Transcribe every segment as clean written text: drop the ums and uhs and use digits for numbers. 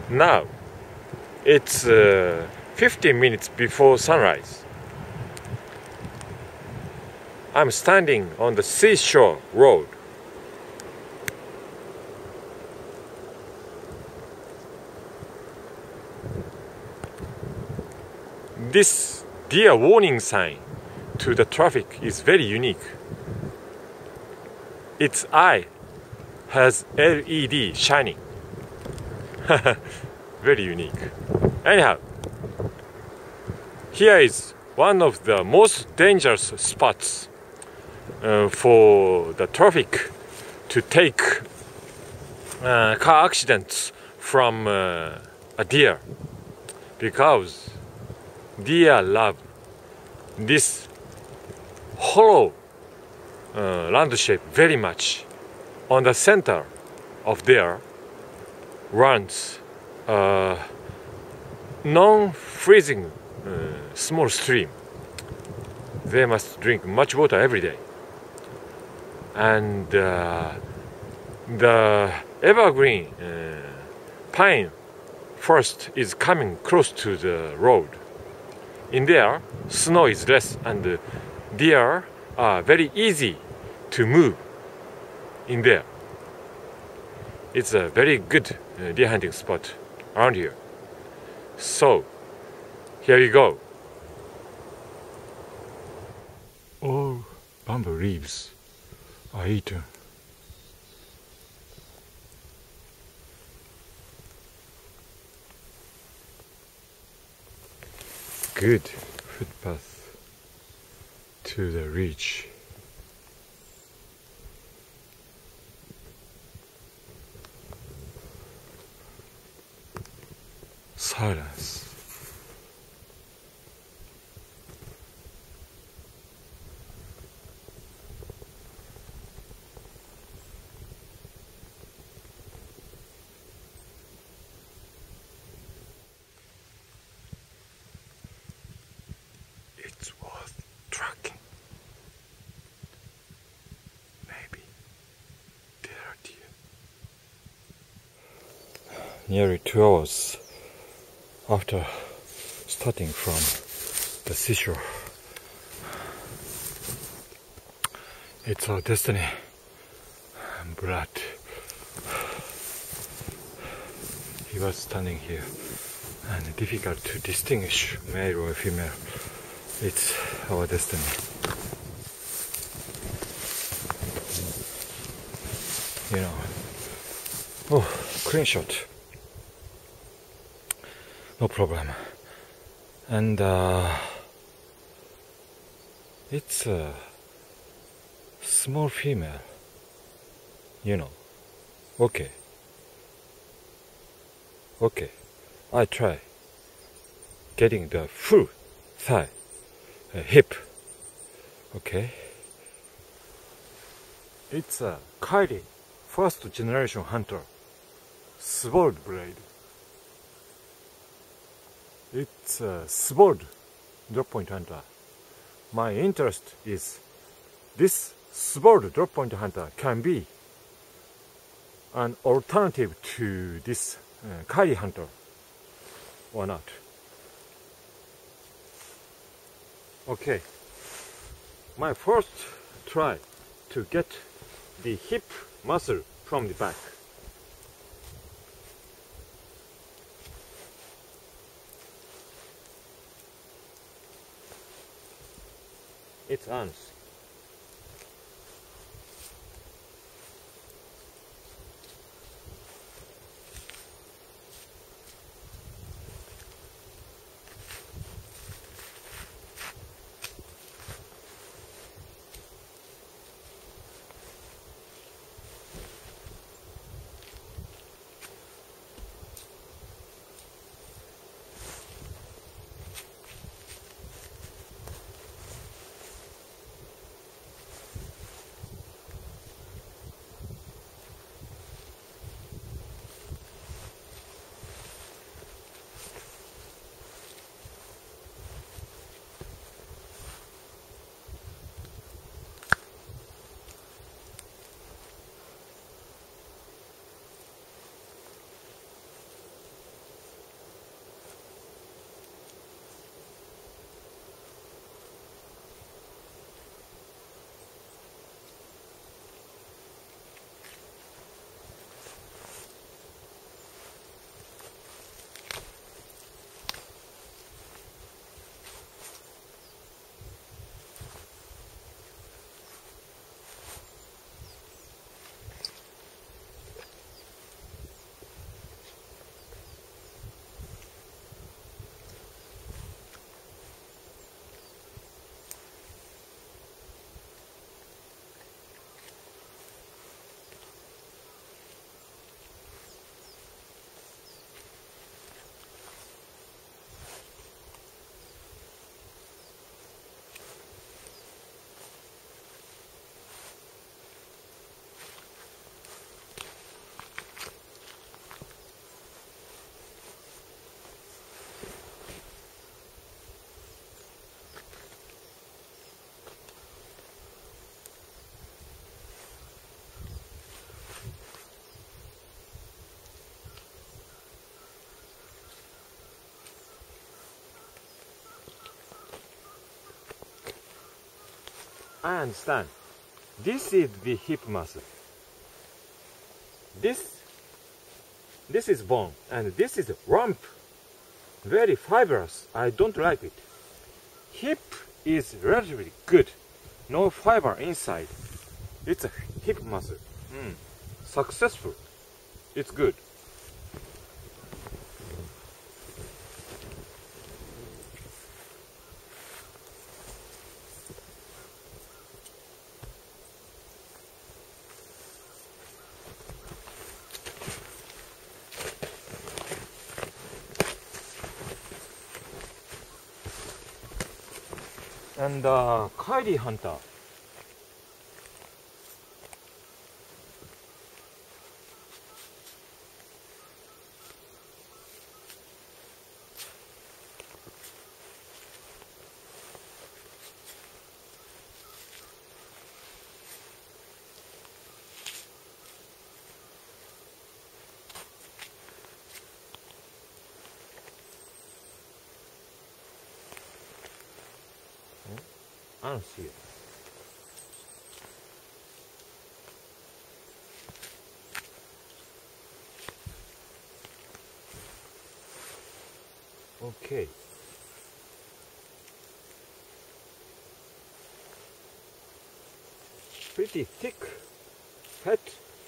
Now it's 15 minutes before sunrise. I'm standing on the seashore road. This deer warning sign to the traffic is very unique. Its eye has LED shining. Very unique. Anyhow, here is one of the most dangerous spots for the traffic to take car accidents from a deer, because deer love this hollow landscape very much. On the center of there runs a non-freezing small stream. They must drink much water every day. And the evergreen pine forest is coming close to the road. In there, snow is less and deer are very easy to move in there. It's a very good deer hunting spot around here. So, here we go. All bamboo leaves are eaten. Good footpath to the ridge. Silence. It's worth tracking. Maybe there are deer. Nearly 2 hours after starting from the seashore. It's our destiny. Brad, he was standing here, and difficult to distinguish male or female. It's our destiny. You know. Oh, clean shot. No problem. And it's a small female, you know. Okay, I try getting the full thigh, hip. Okay, it's a Kylie first generation hunter, Svord blade. It's a Svord drop point hunter. My interest is this Svord drop point hunter can be an alternative to this Kylie hunter or not. Okay, my first try to get the hip muscle from the back. It's ants. I understand. This is the hip muscle. This is bone, and this is rump. Very fibrous. I don't like it. Hip is relatively good. No fiber inside. It's a hip muscle. Successful. It's good. And Kylie Hunter. I don't see it. Okay. Pretty thick fat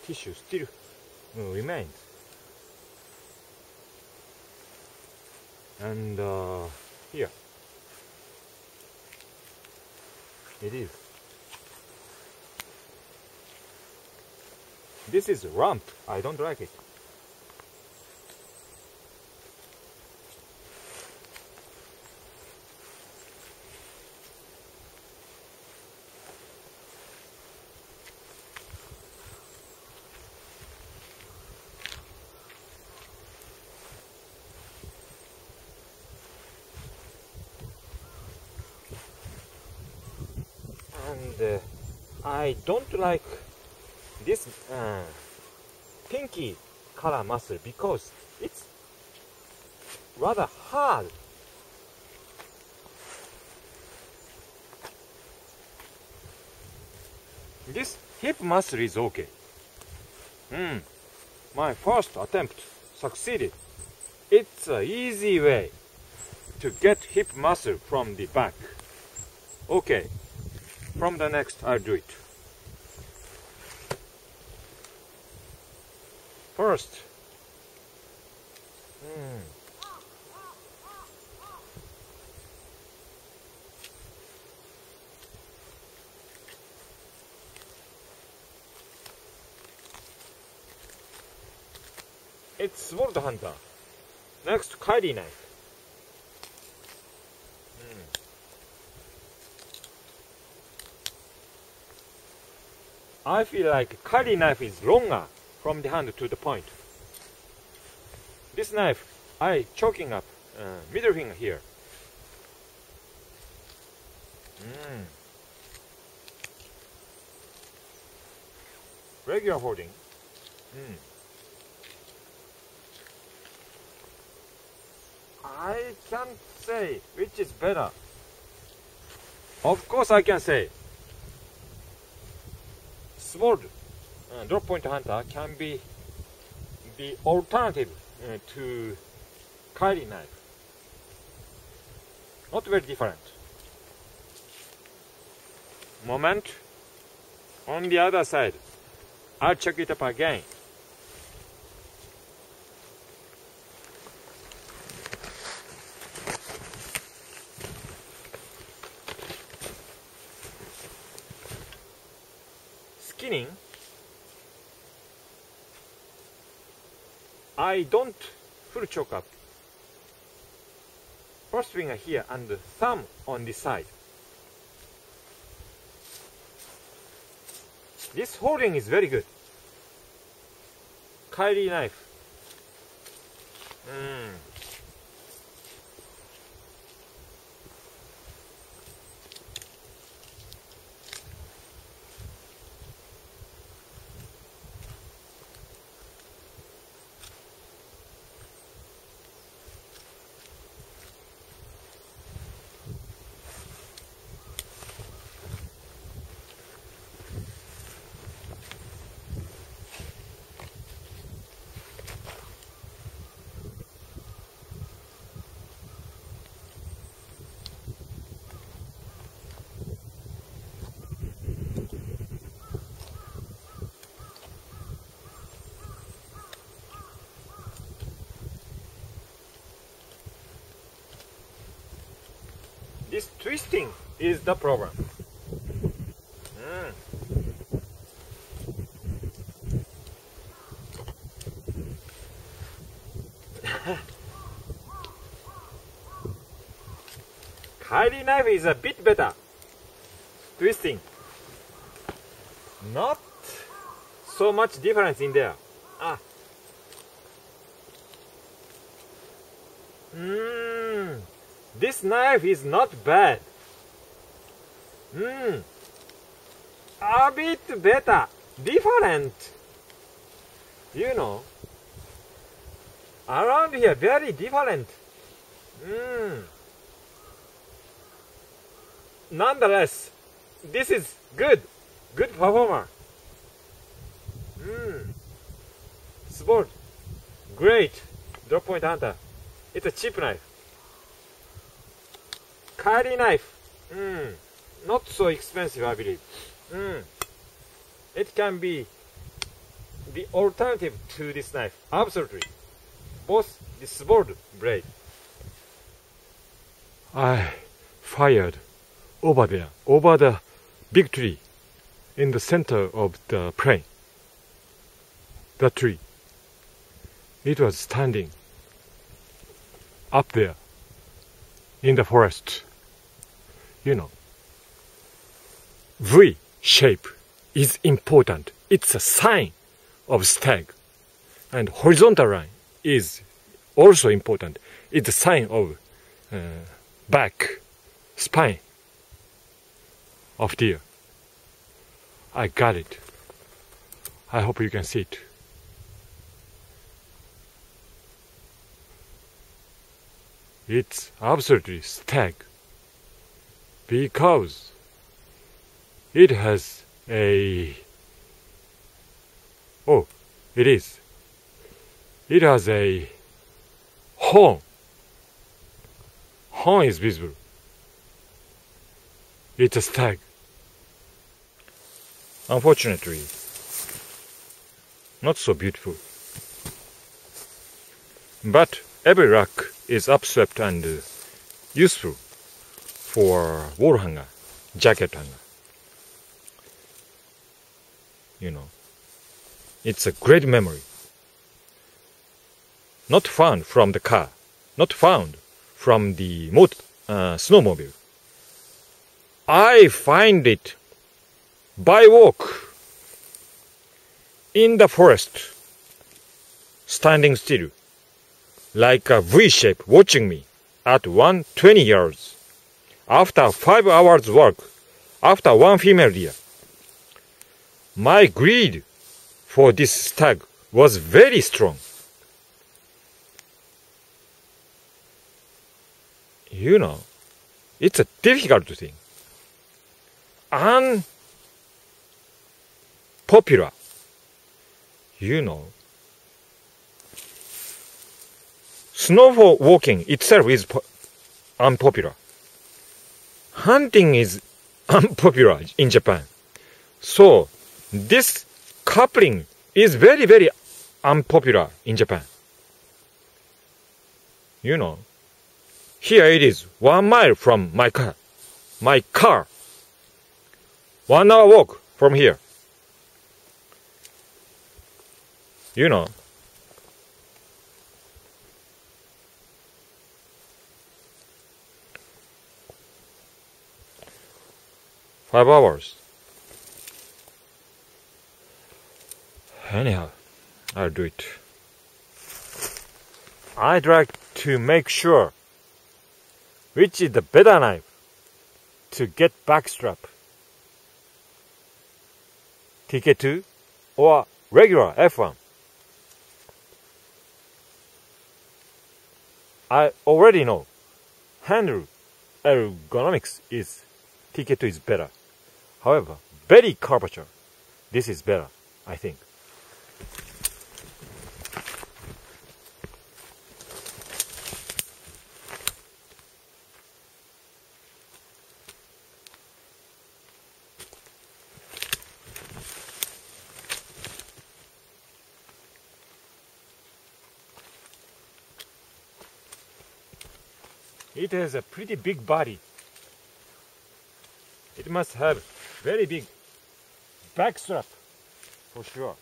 tissue still remains. And here. It is. This is rump. I don't like it. And I don't like this pinky color muscle because it's rather hard. This hip muscle is okay. My first attempt succeeded. It's an easy way to get hip muscle from the back. Okay. From the next, I'll do it. First, it's Sword Hunter. Next, Kylie knife. I feel like Kylie knife is longer from the hand to the point. This knife, I choking up middle finger here. Regular holding. I can't say which is better. Of course I can say Sword drop point hunter can be the alternative to Kylie knife. Not very different. Moment. On the other side, I'll check it up again. Skinning, I don't full choke up. First finger here and thumb on the side. This holding is very good. Kylie knife. This twisting is the problem. Kylie knife is a bit better. Twisting. Not so much difference in there. This knife is not bad. A bit better. Different. You know. Around here, very different. Nonetheless, this is good. Good performer. Svord. Great. Drop point hunter. It's a cheap knife. Kylie knife. Not so expensive, I believe. It can be the alternative to this knife. Absolutely. Both the Svord blade. I fired over there, over the big tree in the center of the plain. The tree. It was standing up there in the forest. You know, V shape is important. It's a sign of stag. And horizontal line is also important. It's a sign of back, spine of deer. I got it. I hope you can see it. It's absolutely stag because it has a it has a horn. Horn is visible. It's a stag. Unfortunately, not so beautiful. But every rock is upswept and useful for wall hanger, jacket hanger. You know, it's a great memory. Not found from the car, not found from the snowmobile. I find it by walk in the forest, standing still, like a V shape watching me at 120 yards. After 5 hours work, after one female deer. My greed for this stag was very strong. You know, it's a difficult thing. Unpopular. You know. Snow walking itself is unpopular. Hunting is unpopular in Japan. So, this coupling is very, very unpopular in Japan. You know. Here it is, 1 mile from my car. 1 hour walk from here. You know. Five hours. Anyhow, I'll do it. I'd like to make sure which is the better knife to get backstrap. TK2 or regular F1. I already know handle ergonomics is TK2 is better. However, belly curvature, this is better, I think. It has a pretty big body, It must have very big back strap for sure.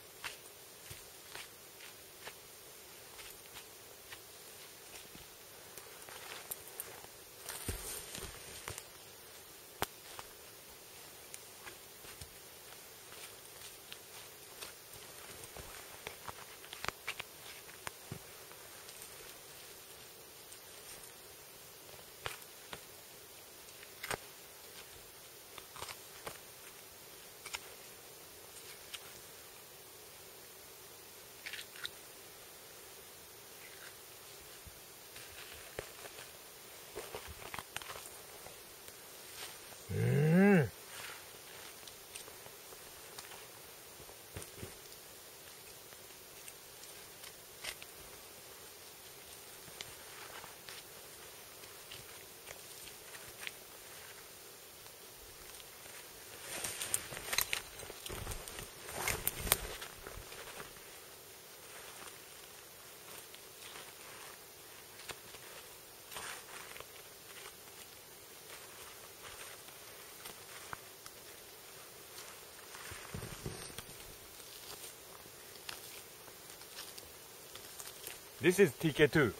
This is TK2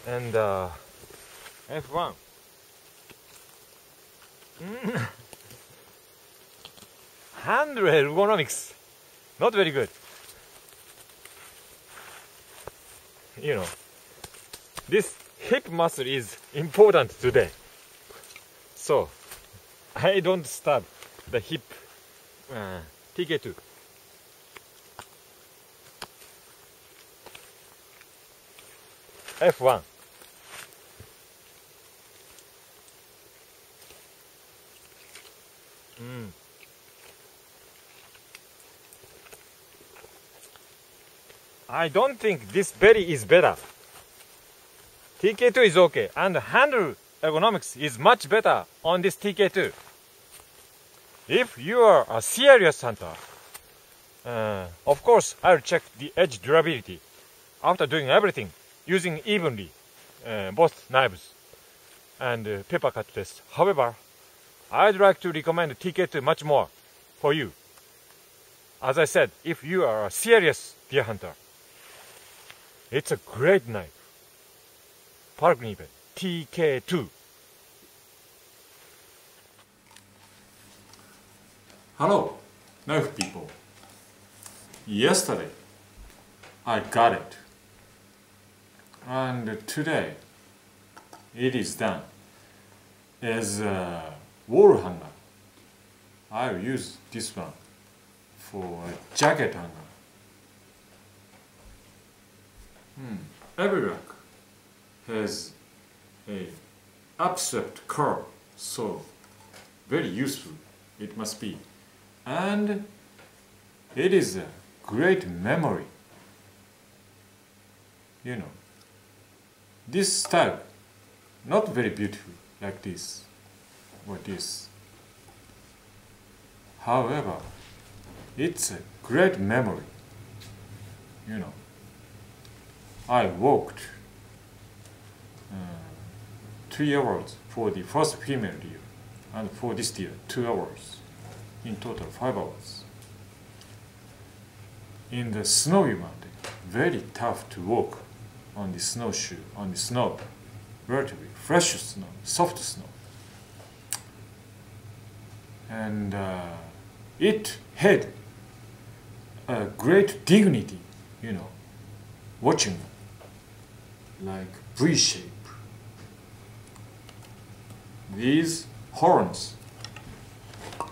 and F1. Hand ergonomics, not very good. You know, this hip muscle is important today. So, I don't stab the hip TK2. F1. I don't think this belly is better. TK2 is okay, and handle ergonomics is much better on this TK2. If you are a serious hunter, of course I'll check the edge durability after doing everything, using evenly both knives and paper cut test. However, I'd like to recommend TK2 much more for you. As I said, if you are a serious deer hunter, it's a great knife. Fallkniven TK2. Hello, knife people. Yesterday, I got it. And today, it is done. As a wall hanger, I will use this one for a jacket hanger. Every rack has a upswept curve, so very useful it must be. And it is a great memory. You know, this style, not very beautiful like this or this. However, it's a great memory. You know, I walked 3 hours for the first female deer, and for this deer 2 hours. In total 5 hours. In the snowy mountain, very tough to walk on the snowshoe, on the snow, relatively fresh snow, soft snow. And it had a great dignity, you know, watching like V shape. These horns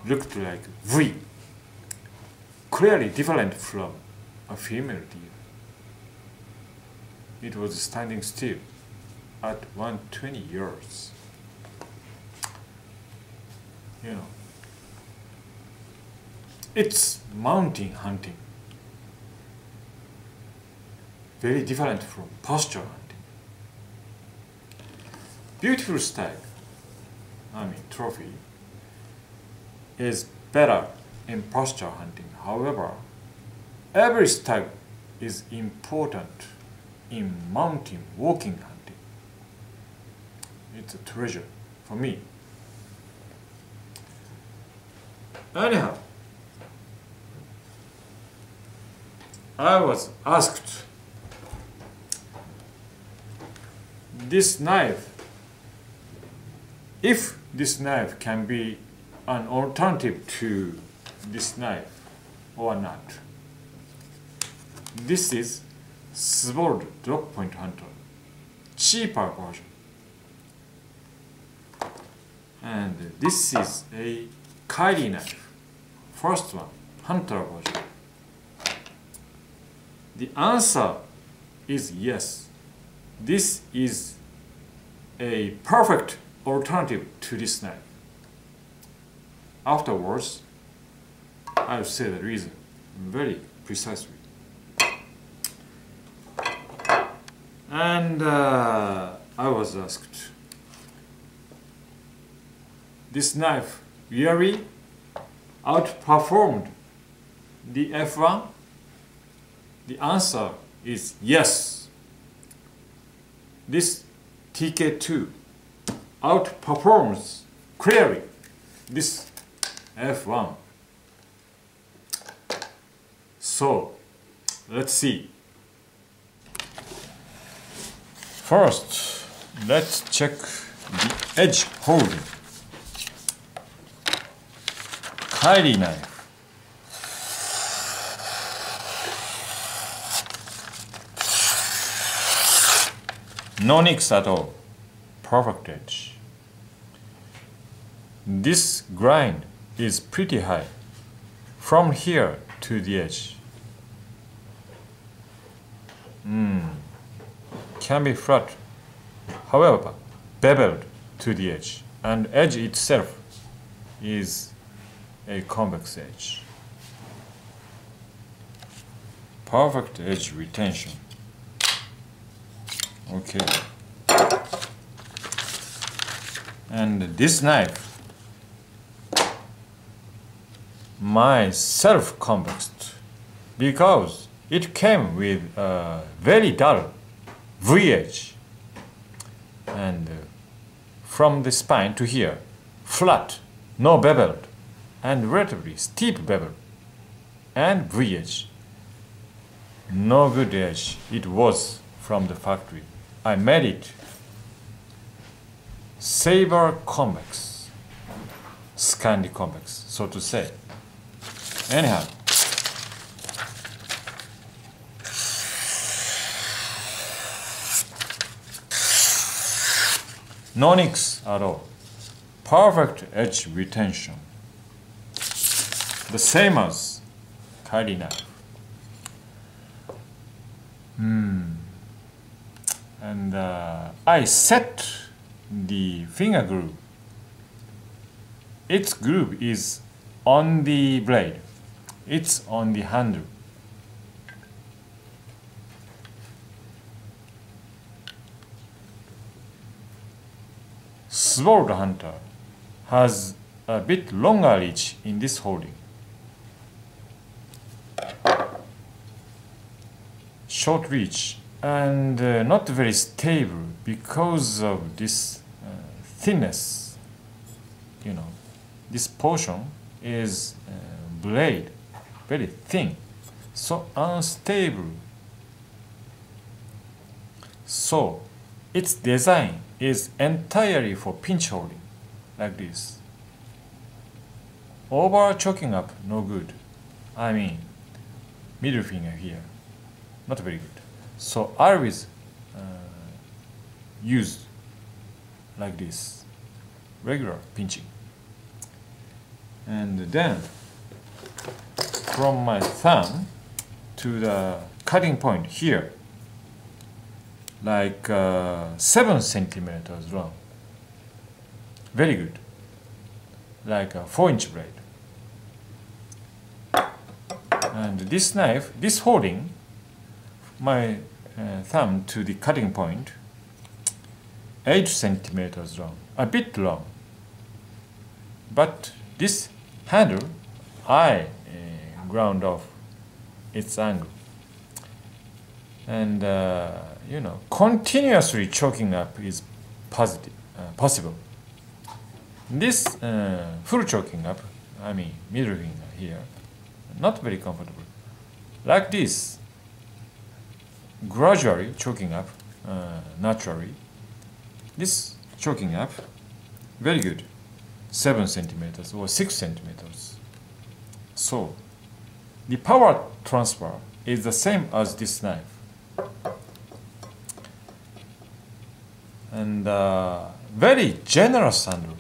looked like V, clearly different from a female deer. It was standing still at 120 yards. You know, it's mountain hunting, very different from pasture hunting. Beautiful stag, trophy, is better in pasture hunting. However, every stag is important in mountain walking hunting. It's a treasure for me. Anyhow, I was asked this knife, if this knife can be an alternative to this knife or not. This is Svord drop point hunter, cheaper version. And this is a Kylie knife, first one, hunter version. The answer is yes. This is a perfect alternative to this knife. Afterwards, I'll say the reason very precisely. And I was asked, this knife really outperformed the F1? The answer is yes. This TK2 outperforms clearly this F1. So, let's see. First, let's check the edge holding. Kylie knife. No nicks at all. Perfect edge. This grind is pretty high from here to the edge. Can be flat, however, beveled to the edge, and edge itself is a convex edge. Perfect edge retention. Okay. And this knife, my self-convexed, because it came with a very dull V edge, and from the spine to here, flat, no beveled, and relatively steep bevel, and V edge. No good edge it was from the factory. I made it saber convex, Scandi convex, so to say. Anyhow, no nicks at all. Perfect edge retention. The same as Kylie knife. And I set the finger groove. Its groove is on the blade. It's on the handle. Sword hunter has a bit longer reach in this holding. Short reach and not very stable because of this thinness. You know, this portion is blade, very thin, so unstable. So its design is entirely for pinch holding, like this. Over choking up, no good. I mean, middle finger here, not very good. So I always use like this, regular pinching. And then from my thumb to the cutting point here, like 7 centimeters long. Very good. Like a 4-inch blade. And this knife, this holding, my thumb to the cutting point, 8 centimeters long, a bit long. But this handle, I ground off its angle. And you know, continuously choking up is possible. This full choking up I mean middle finger here, not very comfortable. Like this, gradually choking up, naturally. This choking up, very good, 7 centimeters or 6 centimeters. So, the power transfer is the same as this knife. And very generous handle.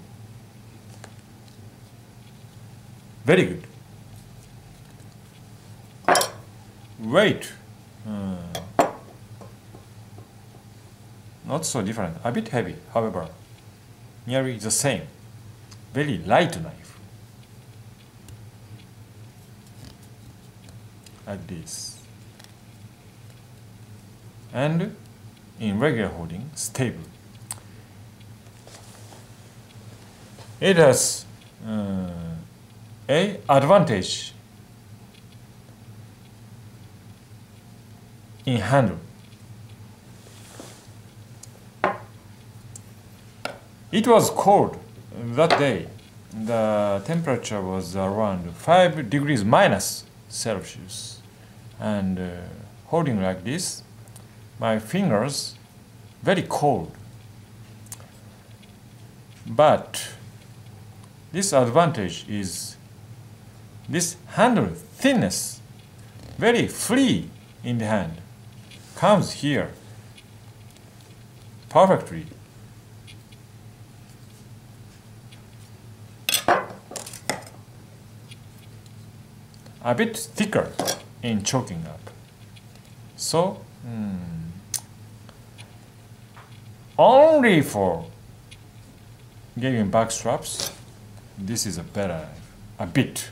Very good. Weight. Not so different. A bit heavy, however. Nearly the same. Very light knife. Like this. And in regular holding, stable. It has a advantage in handle. It was cold that day. The temperature was around 5 degrees minus Celsius. And holding like this, my fingers very cold. But this advantage is this handle thinness, very free in the hand, comes here perfectly. A bit thicker in choking up. So, only for giving back straps, this is a better knife, a bit.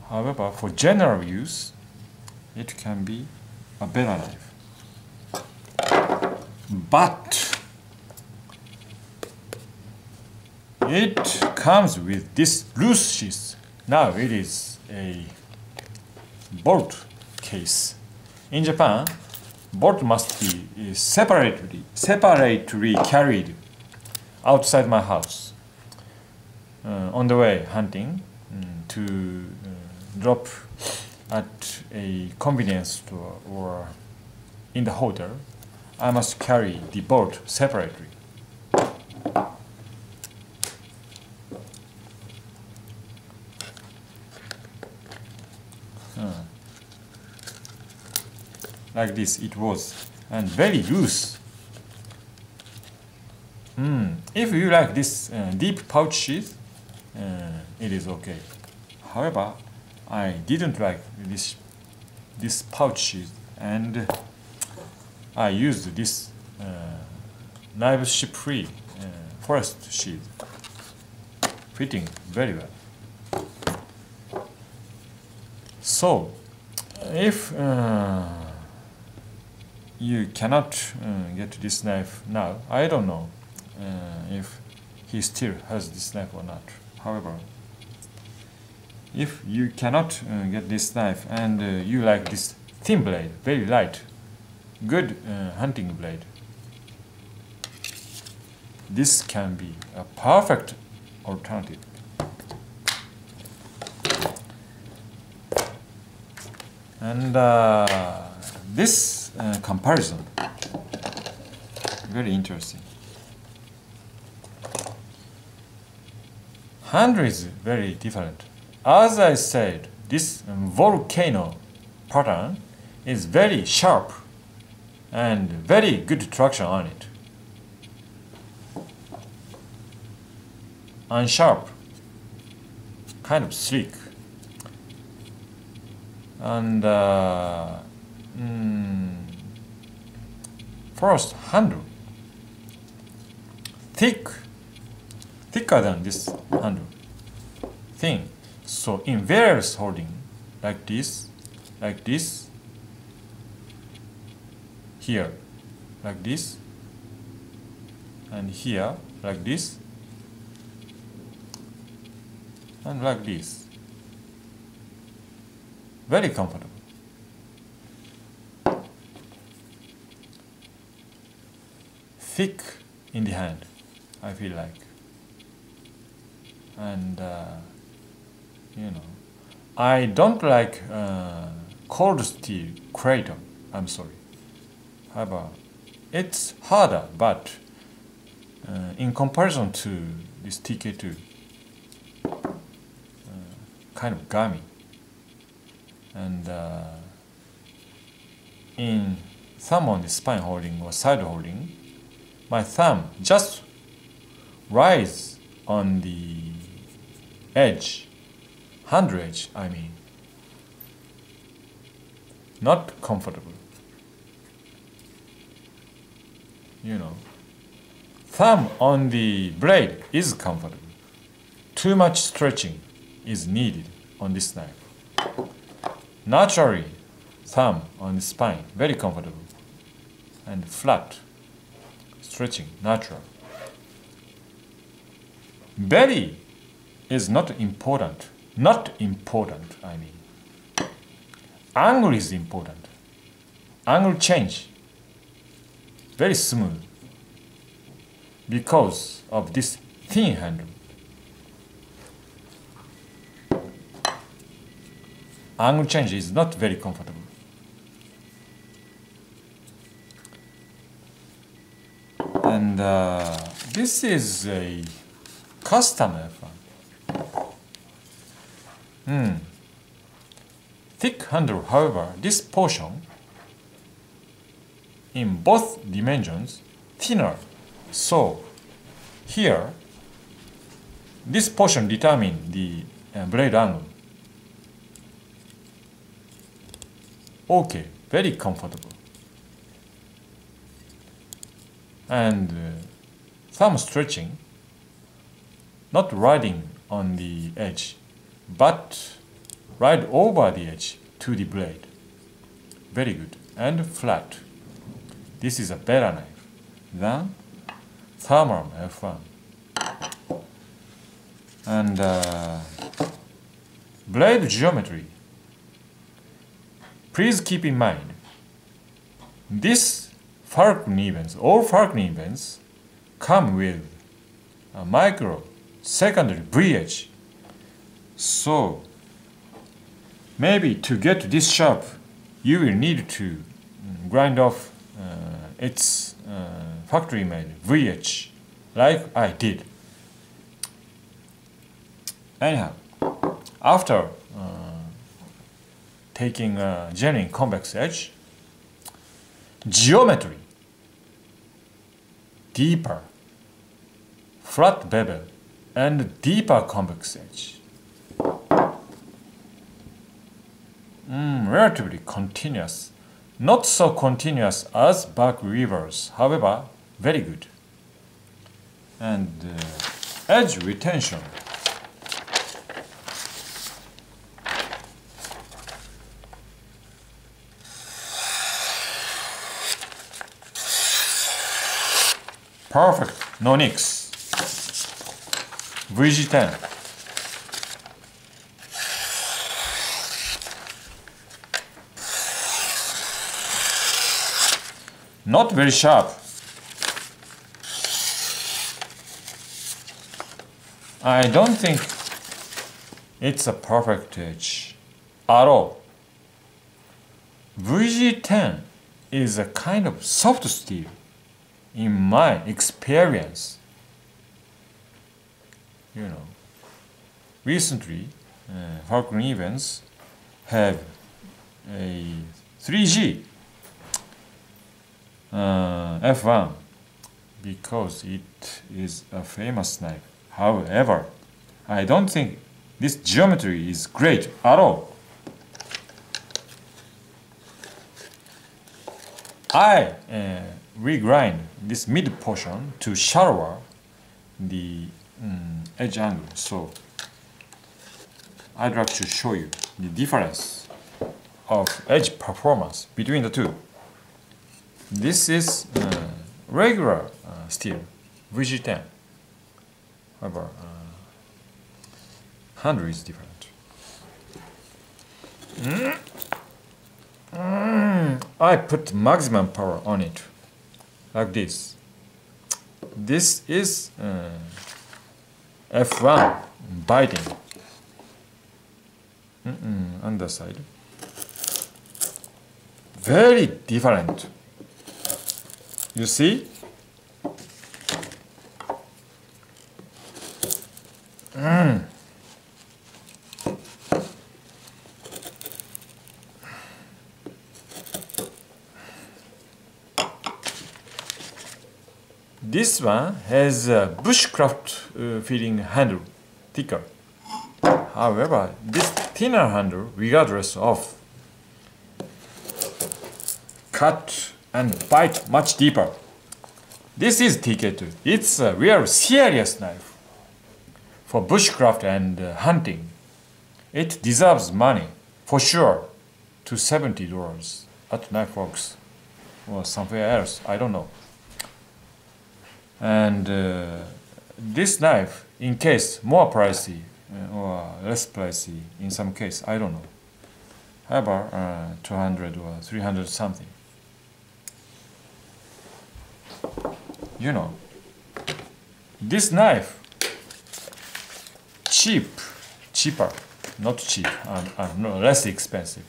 However, for general use, it can be a better knife. But it comes with this loose sheath. Now it is a bolt case. In Japan, bolt must be separately carried outside my house on the way hunting to drop at a convenience store or in the hotel. I must carry the bolt separately. Like this it was, and very loose. If you like this deep pouch sheath, it is okay. However, I didn't like this pouch sheath, and I used this knife ship-free forest sheath, fitting very well. So, if you cannot get this knife now, I don't know if he still has this knife or not. However, if you cannot get this knife and you like this thin blade, very light, good hunting blade, this can be a perfect alternative. And this comparison, very interesting. Handle is very different. As I said, this volcano pattern is very sharp and very good traction on it. Unsharp, kind of sleek. And first, handle, thicker than this handle, thin. So in various holding, like this, here, like this, and here, like this, and like this. Very comfortable. Thick in the hand, I feel like. and I don't like cold steel cradle. I'm sorry. However, it's harder, but in comparison to this TK2, kind of gummy. And in thumb on the spine holding or side holding, my thumb just rise on the edge, handle edge, I mean. Not comfortable. Thumb on the blade is comfortable. Too much stretching is needed on this knife. Naturally, thumb on the spine, very comfortable. And flat, stretching, natural. Belly is not important. Not important, I mean. Angle is important. Angle change, very smooth. Because of this thin handle. Angle change is not very comfortable. And this is a custom F1. Thick handle, however, this portion in both dimensions thinner. So here, this portion determines the blade angle. Okay, very comfortable. And thumb stretching, not riding on the edge, but ride over the edge to the blade. Very good. And flat. This is a better knife than thermal F1. And blade geometry. Please keep in mind, this Fallknivens, all Fallknivens come with a micro secondary V edge. So maybe to get this sharp, you will need to grind off its factory-made V edge, like I did. Anyhow, after taking a genuine convex edge, geometry, deeper, flat bevel, and deeper convex edge. Relatively continuous, not so continuous as back reverse, however, very good. And edge retention. Perfect, no nicks. VG10. Not very sharp. I don't think it's a perfect edge at all. VG10 is a kind of soft steel in my experience. Recently, Fallknivens have a 3G F1 because it is a famous knife. However, I don't think this geometry is great at all. I regrind this mid portion to shallower the edge angle, so I'd like to show you the difference of edge performance between the two. This is regular steel, VG10. However, handle is different. I put maximum power on it, like this. This is F1 biting. Underside. Very different. You see? This one has a bushcraft feeling handle, thicker. However, this thinner handle, regardless of cut and bite much deeper. This is TK2. It's a real serious knife for bushcraft and hunting. It deserves money, for sure, to $70 at Knife Works or somewhere else, I don't know. And this knife, in case more pricey or less pricey, in some case, I don't know. However, 200 or 300 something. You know, this knife, cheaper, not cheap, no, less expensive.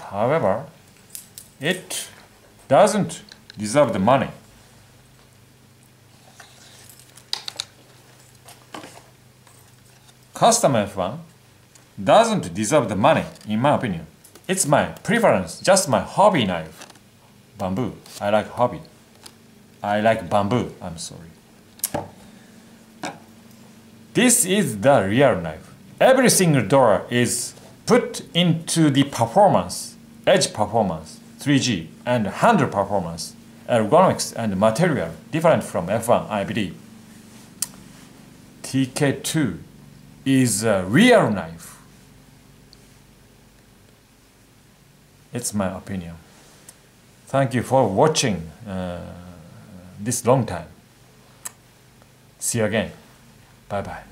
However, it doesn't deserve the money. Custom F1 doesn't deserve the money, in my opinion. It's my preference, just my hobby knife. Bamboo. I like hobby. I like bamboo. I'm sorry. This is the real knife. Every single dollar is put into the performance, edge performance, 3G, and handle performance, ergonomics, and material, different from F1, I believe. TK2 is a real knife. It's my opinion. Thank you for watching this long time. See you again. Bye bye.